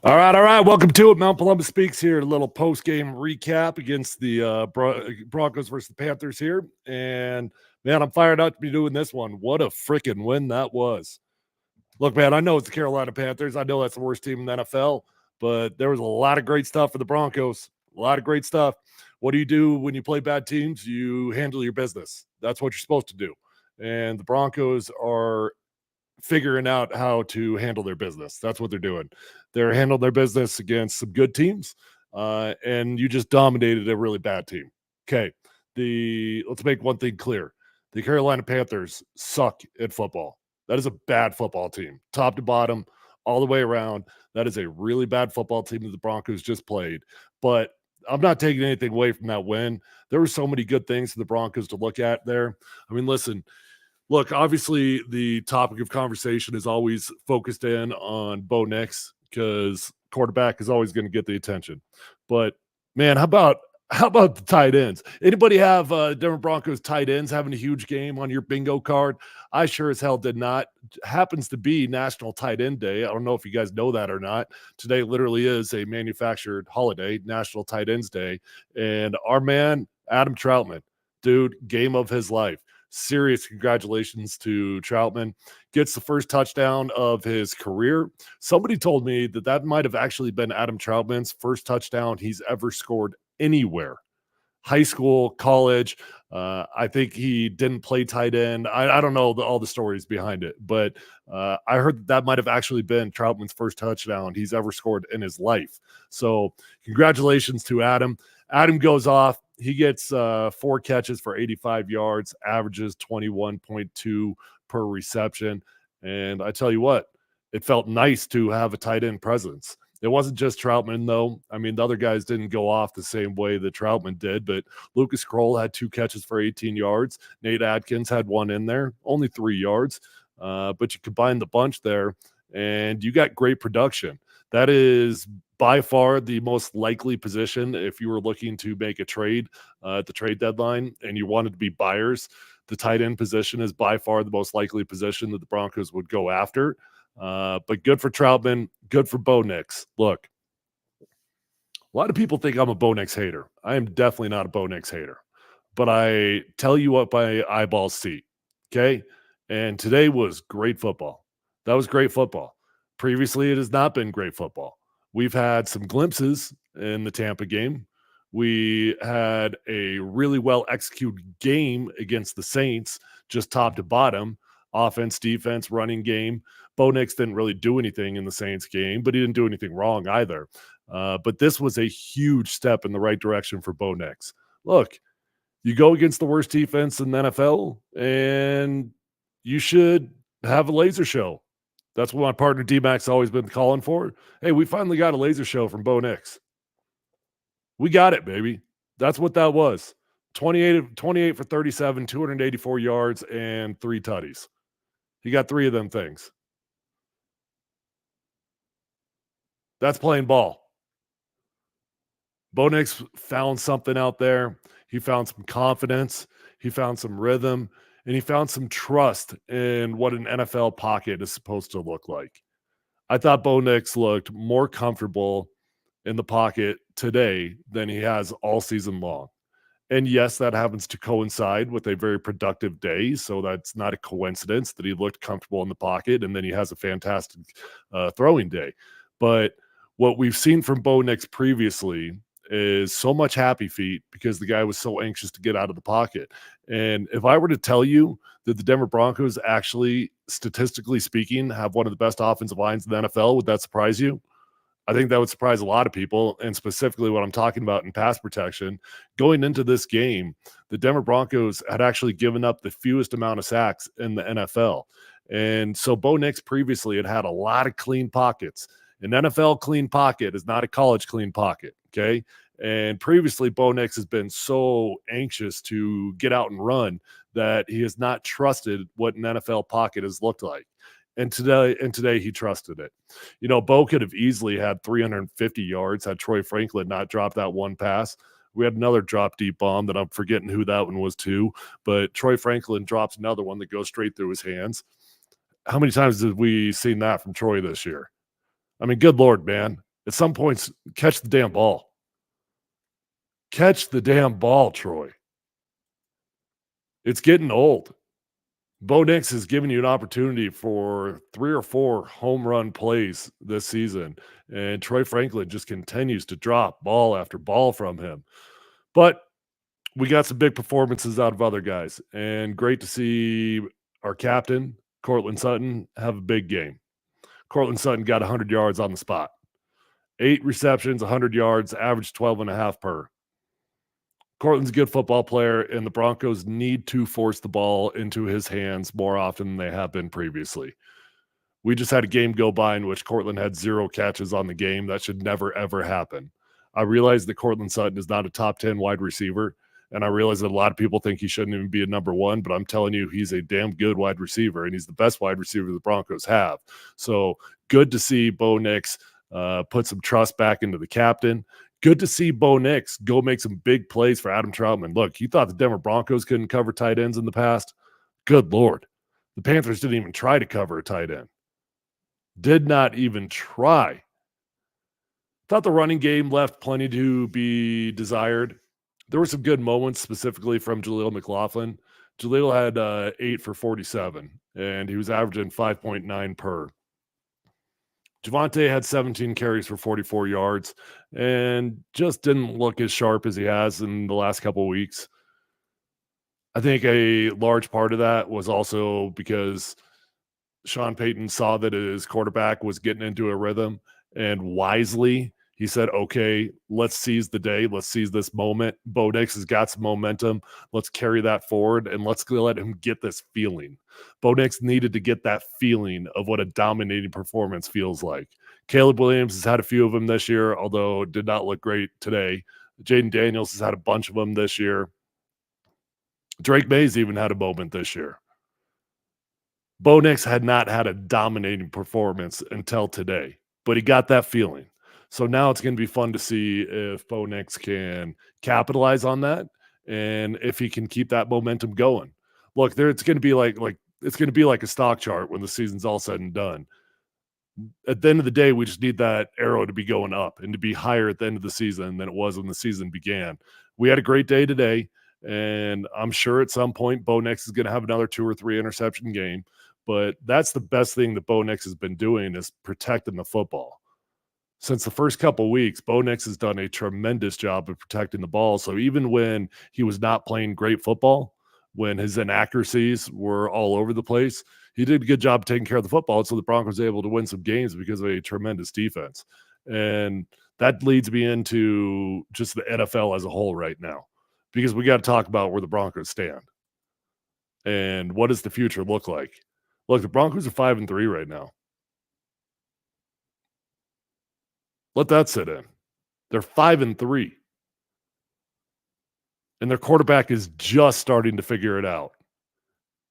All right. Welcome to it. Mount Columbus Speaks here. A little post-game recap against the Broncos versus the Panthers here. And, man, I'm fired up to be doing this one. What a freaking win that was. Look, man, I know it's the Carolina Panthers. I know that's the worst team in the NFL, but there was a lot of great stuff for the Broncos. A lot of great stuff. What do you do when you play bad teams? You handle your business. That's what you're supposed to do. And the Broncos are figuring out how to handle their business. That's what they're doing. They're handling their business against some good teams, and you just dominated a really bad team. Okay, let's make one thing clear: the Carolina Panthers suck at football. That is a bad football team, top to bottom, all the way around. That is a really bad football team that the Broncos just played. But I'm not taking anything away from that win. There were so many good things for the Broncos to look at there. I mean, listen, look, obviously, the topic of conversation is always focused in on Bo Nix because quarterback is always going to get the attention. But man, how about the tight ends? Anybody have Denver Broncos tight ends having a huge game on your bingo card? I sure as hell did not. Happens to be National Tight End Day. I don't know if you guys know that or not. Today literally is a manufactured holiday, National Tight Ends Day, and our man Adam Troutman, dude, game of his life. Serious congratulations to Troutman. Gets the first touchdown of his career. Somebody told me that might have actually been Adam Troutman's first touchdown he's ever scored anywhere. High school, college. I think he didn't play tight end. I don't know all the stories behind it, but I heard that might have actually been Troutman's first touchdown he's ever scored in his life. So congratulations to Adam. Adam goes off. He gets 4 catches for 85 yards, averages 21.2 per reception. And I tell you what, it felt nice to have a tight end presence. It wasn't just Troutman, though. I mean, the other guys didn't go off the same way that Troutman did, but Lucas Kroll had 2 catches for 18 yards. Nate Adkins had 1 in there, only 3 yards. But you combine the bunch there, and you got great production. That is by far the most likely position if you were looking to make a trade at the trade deadline and you wanted to be buyers. The tight end position is by far the most likely position that the Broncos would go after. But good for Troutman, good for Bo Nix. Look, a lot of people think I'm a Bo Nix hater. I am definitely not a Bo Nix hater. But I tell you what my eyeballs see, okay? And today was great football. That was great football. Previously, it has not been great football. We've had some glimpses in the Tampa game. We had a really well executed game against the Saints, just top to bottom, offense, defense, running game. Bo Nix didn't really do anything in the Saints game, but he didn't do anything wrong either. But this was a huge step in the right direction for Bo Nix. Look, you go against the worst defense in the NFL, and you should have a laser show. That's what my partner D-Mac's always been calling for. Hey, we finally got a laser show from Bo Nix. We got it, baby. That's what that was. 28 for 37, 284 yards, and 3 tutties. He got 3 of them things. That's playing ball. Bo Nix found something out there. He found some confidence. He found some rhythm. And he found some trust in what an NFL pocket is supposed to look like. I thought Bo Nix looked more comfortable in the pocket today than he has all season long. And yes, that happens to coincide with a very productive day. So that's not a coincidence that he looked comfortable in the pocket and then he has a fantastic throwing day. But what we've seen from Bo Nix previously is so much happy feet because the guy was so anxious to get out of the pocket. And if I were to tell you that the Denver Broncos actually, statistically speaking, have one of the best offensive lines in the NFL, would that surprise you? I think that would surprise a lot of people, and specifically what I'm talking about in pass protection. Going into this game, the Denver Broncos had actually given up the fewest amount of sacks in the NFL. And so Bo Nix previously had a lot of clean pockets. An NFL clean pocket is not a college clean pocket, okay? And previously, Bo Nix has been so anxious to get out and run that he has not trusted what an NFL pocket has looked like. And today he trusted it. You know, Bo could have easily had 350 yards had Troy Franklin not dropped that one pass. We had another drop deep bomb that I'm forgetting who that one was to, but Troy Franklin drops another one that goes straight through his hands. How many times have we seen that from Troy this year? I mean, good Lord, man. At some points, catch the damn ball. Catch the damn ball, Troy. It's getting old. Bo Nix has given you an opportunity for 3 or 4 home run plays this season, and Troy Franklin just continues to drop ball after ball from him. But we got some big performances out of other guys, and great to see our captain, Cortland Sutton, have a big game. Cortland Sutton got 100 yards on the spot. 8 receptions, 100 yards, average 12 and a half per. Cortland's a good football player, and the Broncos need to force the ball into his hands more often than they have been previously. We just had a game go by in which Cortland had 0 catches on the game. That should never, ever happen. I realize that Cortland Sutton is not a top 10 wide receiver, and I realize that a lot of people think he shouldn't even be a number 1, but I'm telling you, he's a damn good wide receiver, and he's the best wide receiver the Broncos have. So good to see Bo Nix put some trust back into the captain. Good to see Bo Nix go make some big plays for Adam Troutman. Look, you thought the Denver Broncos couldn't cover tight ends in the past? Good Lord. The Panthers didn't even try to cover a tight end. Did not even try. Thought the running game left plenty to be desired. There were some good moments, specifically from Jaleel McLaughlin. Jaleel had 8 for 47, and he was averaging 5.9 per. Javonte had 17 carries for 44 yards and just didn't look as sharp as he has in the last couple of weeks. I think a large part of that was also because Sean Payton saw that his quarterback was getting into a rhythm, and wisely he said, okay, let's seize the day. Let's seize this moment. Bo Nix has got some momentum. Let's carry that forward, and let's let him get this feeling. Bo Nix needed to get that feeling of what a dominating performance feels like. Caleb Williams has had a few of them this year, although did not look great today. Jaden Daniels has had a bunch of them this year. Drake Mays even had a moment this year. Bo Nix had not had a dominating performance until today, but he got that feeling. So now it's going to be fun to see if Bo Nix can capitalize on that and if he can keep that momentum going. Look, it's going to be like it's going to be like a stock chart when the season's all said and done. At the end of the day, we just need that arrow to be going up and to be higher at the end of the season than it was when the season began. We had a great day today, and I'm sure at some point Bo Nix is going to have another 2 or 3 interception game. But that's the best thing that Bo Nix has been doing is protecting the football. Since the first couple weeks, Bo Nix has done a tremendous job of protecting the ball. So even when he was not playing great football, when his inaccuracies were all over the place, he did a good job taking care of the football. So the Broncos were able to win some games because of a tremendous defense. And that leads me into just the NFL as a whole right now, because we got to talk about where the Broncos stand and what does the future look like. Look, the Broncos are 5-3 right now. Let that sit in. They're 5-3. And their quarterback is just starting to figure it out.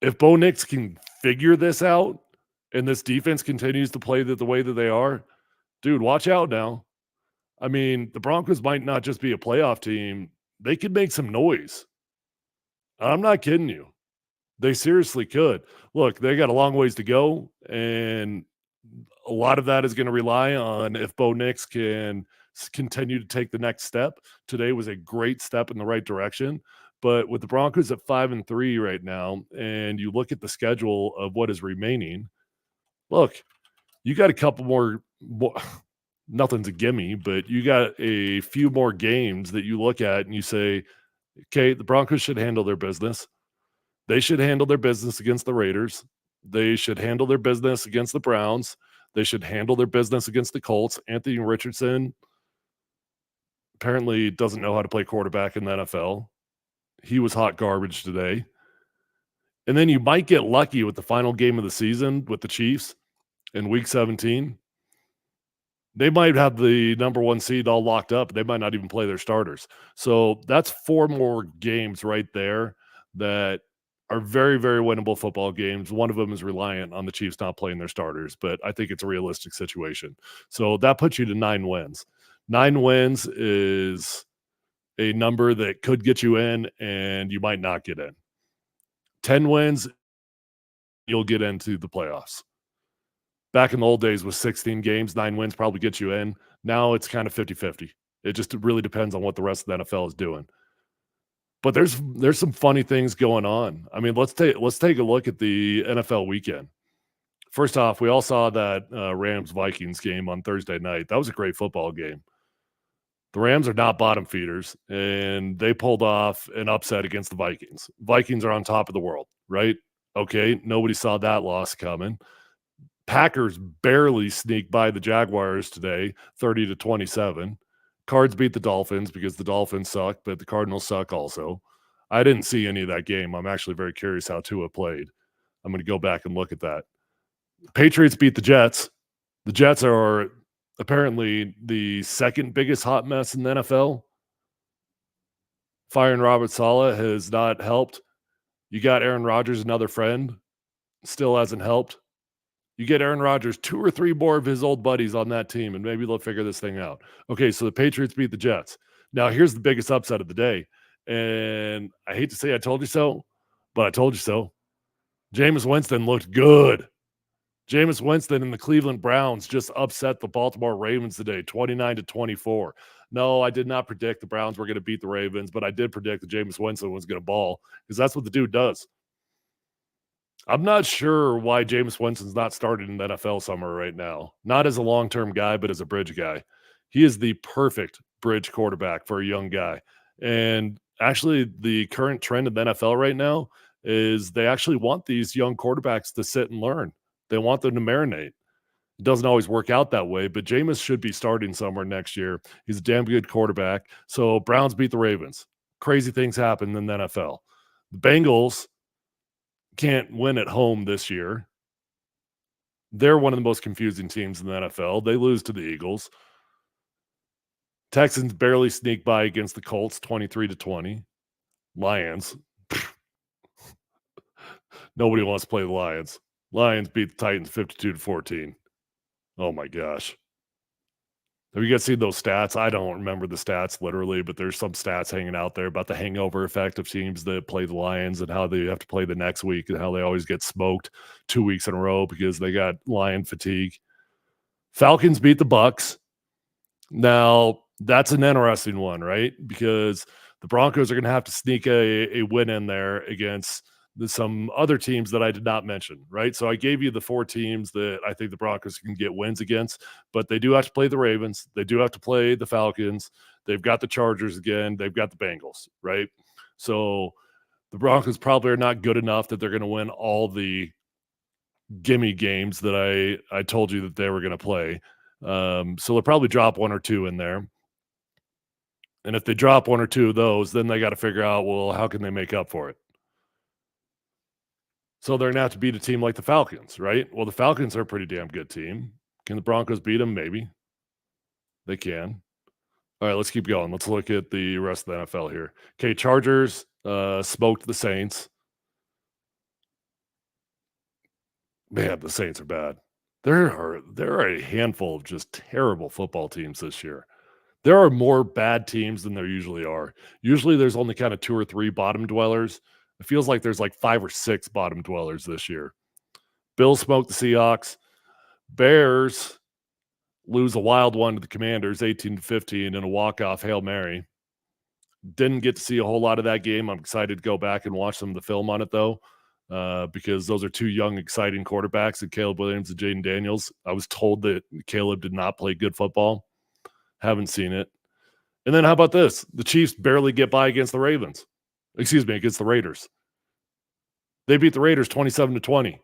If Bo Nix can figure this out and this defense continues to play the way that they are, dude, watch out now. I mean, the Broncos might not just be a playoff team. They could make some noise. I'm not kidding you. They seriously could. Look, they got a long ways to go, and a lot of that is going to rely on if Bo Nix can continue to take the next step. Today was a great step in the right direction, but with the Broncos at 5-3 right now, and you look at the schedule of what is remaining, look, you got a couple more nothing's a gimme, but you got a few more games that you look at and you say, okay, the Broncos should handle their business. They should handle their business against the Raiders. They should handle their business against the Browns. They should handle their business against the Colts. Anthony Richardson apparently doesn't know how to play quarterback in the NFL. He was hot garbage today. And then you might get lucky with the final game of the season with the Chiefs in week 17. They might have the number 1 seed all locked up. They might not even play their starters. So that's 4 more games right there that are very, very winnable football games. One of them is reliant on the Chiefs not playing their starters, but I think it's a realistic situation. So that puts you to 9 wins. 9 wins is a number that could get you in, and you might not get in. 10 wins, you'll get into the playoffs. Back in the old days with 16 games, 9 wins probably gets you in. Now it's kind of 50-50. It just really depends on what the rest of the NFL is doing. But there's some funny things going on. I mean, let's take a look at the NFL weekend. First off, we all saw that Rams Vikings game on Thursday night. That was a great football game. The Rams are not bottom feeders, and they pulled off an upset against the Vikings. Vikings are on top of the world, right? Okay, nobody saw that loss coming. Packers barely sneaked by the Jaguars today, 30-27. Cards beat the Dolphins because the Dolphins suck, but the Cardinals suck also. I didn't see any of that game. I'm actually very curious how Tua played. I'm going to go back and look at that. Patriots beat the Jets. The Jets are apparently the second biggest hot mess in the NFL. Firing Robert Saleh has not helped. You got Aaron Rodgers, another friend, still hasn't helped. You get Aaron Rodgers, 2 or 3 more of his old buddies on that team, and maybe they'll figure this thing out. Okay, so the Patriots beat the Jets. Now, here's the biggest upset of the day, and I hate to say I told you so, but I told you so. Jameis Winston looked good. Jameis Winston and the Cleveland Browns just upset the Baltimore Ravens today, 29-24. No, I did not predict the Browns were going to beat the Ravens, but I did predict that Jameis Winston was going to ball because that's what the dude does. I'm not sure why Jameis Winston's not started in the NFL somewhere right now. Not as a long-term guy, but as a bridge guy. He is the perfect bridge quarterback for a young guy. And actually, the current trend in the NFL right now is they actually want these young quarterbacks to sit and learn. They want them to marinate. It doesn't always work out that way, but Jameis should be starting somewhere next year. He's a damn good quarterback. So Browns beat the Ravens. Crazy things happen in the NFL. The Bengals can't win at home this year. They're one of the most confusing teams in the NFL. They lose to the Eagles. Texans barely sneak by against the Colts, 23-20. Lions. Nobody wants to play the Lions. Lions beat the Titans 52-14. Oh my gosh. Have you guys seen those stats? I don't remember the stats literally, but there's some stats hanging out there about the hangover effect of teams that play the Lions and how they have to play the next week and how they always get smoked 2 weeks in a row because they got Lion fatigue. Falcons beat the Bucks. Now, that's an interesting one, right? Because the Broncos are going to have to sneak a win in there against some other teams that I did not mention, right? So I gave you the 4 teams that I think the Broncos can get wins against, but they do have to play the Ravens. They do have to play the Falcons. They've got the Chargers again. They've got the Bengals, right? So the Broncos probably are not good enough that they're going to win all the gimme games that I told you that they were going to play. So they'll probably drop 1 or 2 in there. And if they drop 1 or 2 of those, then they got to figure out, well, how can they make up for it? So they're going to have to beat a team like the Falcons, right? Well, the Falcons are a pretty damn good team. Can the Broncos beat them? Maybe. They can. All right, let's keep going. Let's look at the rest of the NFL here. Okay, Chargers smoked the Saints. Man, the Saints are bad. There are a handful of just terrible football teams this year. There are more bad teams than there usually are. Usually there's only kind of 2 or 3 bottom dwellers. It feels like there's like 5 or 6 bottom dwellers this year. Bills smoked the Seahawks. Bears lose a wild one to the Commanders, 18-15 in a walk-off Hail Mary. Didn't get to see a whole lot of that game. I'm excited to go back and watch some of the film on it, though, because those are 2 young, exciting quarterbacks, and Caleb Williams and Jaden Daniels. I was told that Caleb did not play good football. Haven't seen it. And then how about this? The Chiefs barely get by against the Ravens. Excuse me, against the Raiders. They beat the Raiders 27-20.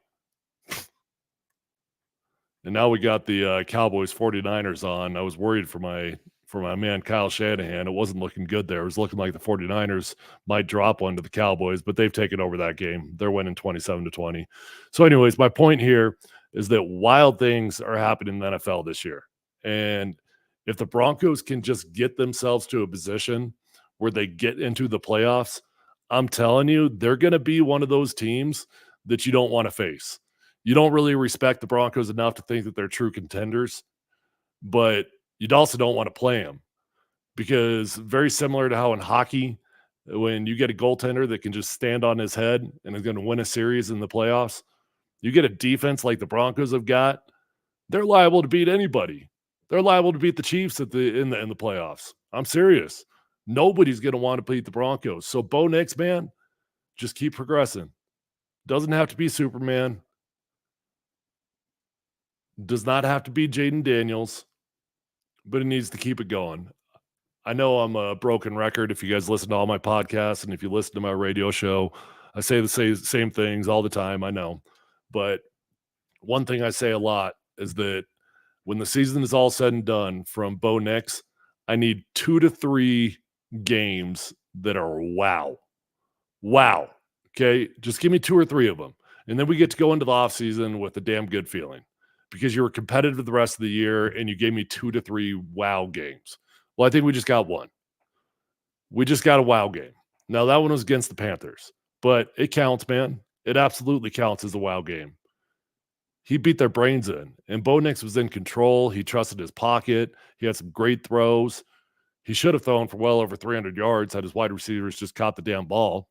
And now we got the Cowboys 49ers on. I was worried for my man Kyle Shanahan. It wasn't looking good there. It was looking like the 49ers might drop one to the Cowboys, but they've taken over that game. They're winning 27-20. So anyways, my point here is that wild things are happening in the NFL this year. And if the Broncos can just get themselves to a position where they get into the playoffs, I'm telling you, they're going to be one of those teams that you don't want to face. You don't really respect the Broncos enough to think that they're true contenders, but you also don't want to play them because very similar to how in hockey, when you get a goaltender that can just stand on his head and is going to win a series in the playoffs, you get a defense like the Broncos have got, they're liable to beat anybody. They're liable to beat the Chiefs in the playoffs. I'm serious. Nobody's going to want to beat the Broncos. So Bo Nix, man, just keep progressing. Doesn't have to be Superman. Does not have to be Jaden Daniels, but it needs to keep it going. I know I'm a broken record if you guys listen to all my podcasts and if you listen to my radio show. I say the same things all the time, I know. But one thing I say a lot is that when the season is all said and done from Bo Nix, I need 2 to 3 games that are wow. Wow. Okay? Just give me 2 or 3 of them. And then we get to go into the offseason with a damn good feeling because you were competitive the rest of the year and you gave me 2 to 3 wow games. Well, I think we just got one. We just got a wow game. Now, that one was against the Panthers, but it counts, man. It absolutely counts as a wow game. He beat their brains in, and Bo Nix was in control. He trusted his pocket. He had some great throws. He should have thrown for well over 300 yards had his wide receivers just caught the damn ball.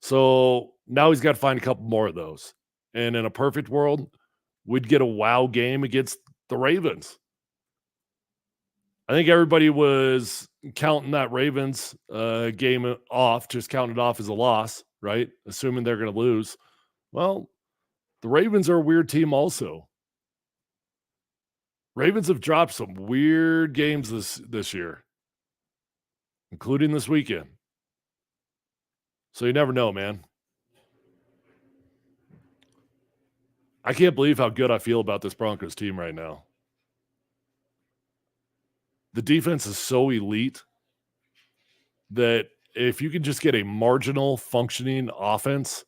So now he's got to find a couple more of those. And in a perfect world, we'd get a wow game against the Ravens. I think everybody was counting that Ravens game off, just counting it off as a loss, right? Assuming they're going to lose. Well, the Ravens are a weird team also. Ravens have dropped some weird games this year, including this weekend. So you never know, man. I can't believe how good I feel about this Broncos team right now. The defense is so elite that if you can just get a marginal functioning offense,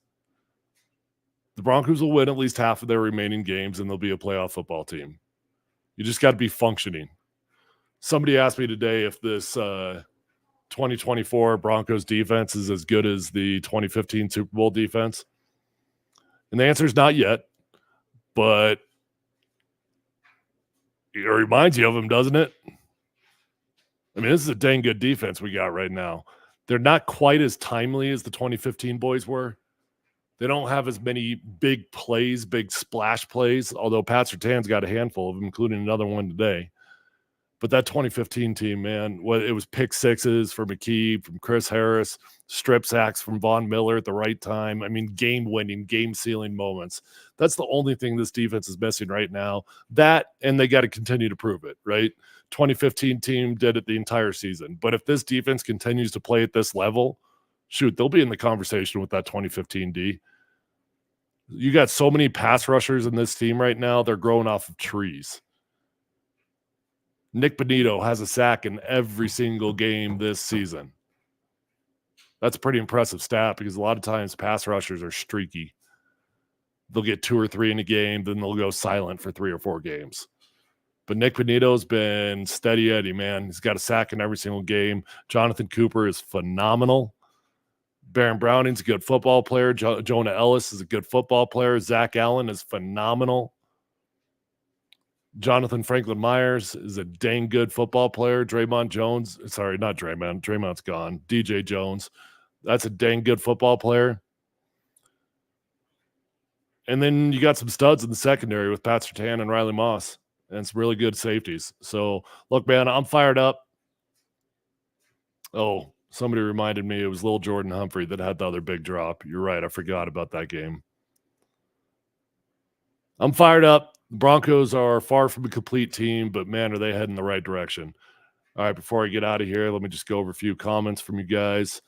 the Broncos will win at least half of their remaining games and they'll be a playoff football team. You just got to be functioning. Somebody asked me today if this 2024 Broncos defense is as good as the 2015 Super Bowl defense. And the answer is not yet, but it reminds you of them, doesn't it? I mean, this is a dang good defense we got right now. They're not quite as timely as the 2015 boys were. They don't have as many big plays, big splash plays, although Pat Surtain's got a handful of them, including another one today. But that 2015 team, man, it was pick sixes for McKee, from Chris Harris, strip sacks from Von Miller at the right time. I mean, game-winning, game-sealing moments. That's the only thing this defense is missing right now. That, and they got to continue to prove it, right? 2015 team did it the entire season. But if this defense continues to play at this level, shoot, they'll be in the conversation with that 2015 D. You got so many pass rushers in this team right now, they're growing off of trees. Nick Bonito has a sack in every single game this season. That's a pretty impressive stat because a lot of times pass rushers are streaky. They'll get 2 or 3 in a game, then they'll go silent for 3 or 4 games. But Nick Bonito's been steady Eddie, man. He's got a sack in every single game. Jonathan Cooper is phenomenal. Baron Browning's a good football player. Jonah Ellis is a good football player. Zach Allen is phenomenal. Jonathan Franklin Myers is a dang good football player. Draymond Jones, sorry, not Draymond. Draymond's gone. DJ Jones, that's a dang good football player. And then you got some studs in the secondary with Pat Surtain and Riley Moss and some really good safeties. So, look, man, I'm fired up. Oh, somebody reminded me it was Lil Jordan Humphrey that had the other big drop. You're right. I forgot about that game. I'm fired up. The Broncos are far from a complete team, but, man, are they heading in the right direction. All right, before I get out of here, let me just go over a few comments from you guys.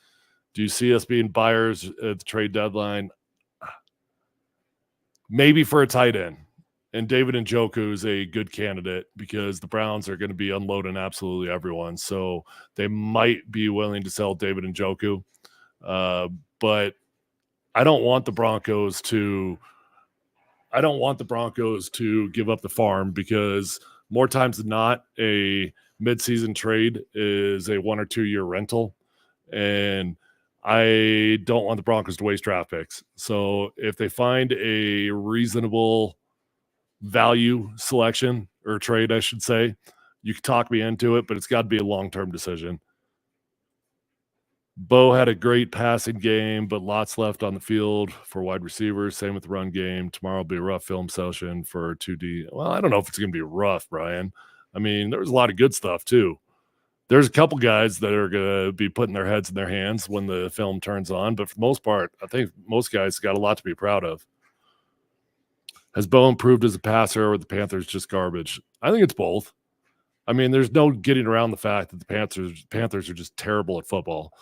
Do you see us being buyers at the trade deadline? Maybe for a tight end. And David Njoku is a good candidate because the Browns are going to be unloading absolutely everyone. So they might be willing to sell David Njoku. But I don't want the Broncos to give up the farm because more times than not, a midseason trade is a 1 or 2 year rental. And I don't want the Broncos to waste draft picks. So if they find a reasonable value selection or trade, I should say, you can talk me into it, but it's got to be a long-term decision. Bo had a great passing game, but lots left on the field for wide receivers. Same with the run game. Tomorrow will be a rough film session for 2D. Well, I don't know if it's going to be rough, Brian. I mean, there was a lot of good stuff, too. There's a couple guys that are going to be putting their heads in their hands when the film turns on, but for the most part, I think most guys got a lot to be proud of. Has Bo improved as a passer, or the Panthers just garbage? I think it's both. I mean, there's no getting around the fact that the Panthers are just terrible at football.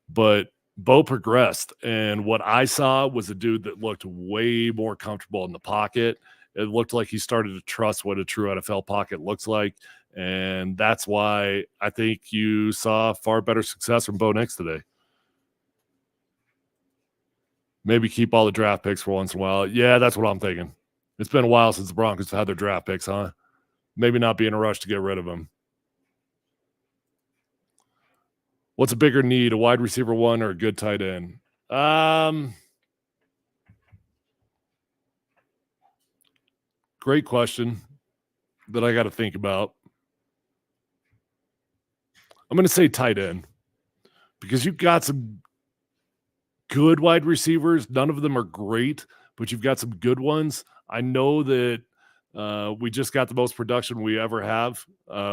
But Bo progressed, and what I saw was a dude that looked way more comfortable in the pocket. It looked like he started to trust what a true NFL pocket looks like, and that's why I think you saw far better success from Bo Nix today. Maybe keep all the draft picks for once in a while. Yeah, that's what I'm thinking. It's been a while since the Broncos have had their draft picks, huh? Maybe not be in a rush to get rid of them. What's a bigger need, a wide receiver one or a good tight end? Great question that I got to think about. I'm going to say tight end because you've got some good wide receivers. None of them are great, but you've got some good ones. I know that we just got the most production we ever have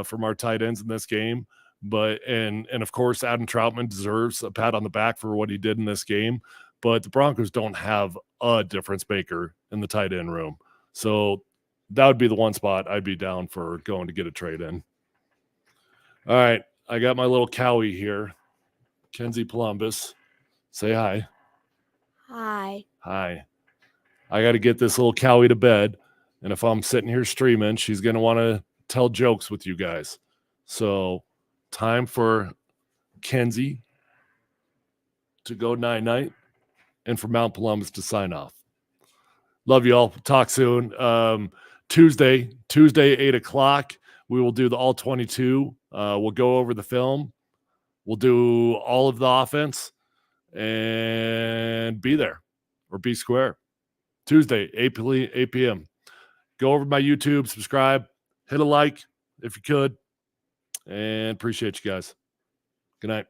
from our tight ends in this game. But and of course, Adam Troutman deserves a pat on the back for what he did in this game. But the Broncos don't have a difference maker in the tight end room. So that would be the one spot I'd be down for going to get a trade in. All right. I got my little cowie here. Kenzie Columbus. Say hi. Hi. Hi. I got to get this little cowie to bed. And if I'm sitting here streaming, she's going to want to tell jokes with you guys. So time for Kenzie to go night-night and for Mount Columbus to sign off. Love you all. Talk soon. Tuesday, 8 o'clock, we will do the all 22. We'll go over the film. We'll do all of the offense and be there or be square. Tuesday, 8 p.m. Go over to my YouTube, subscribe, hit a like if you could, and appreciate you guys. Good night.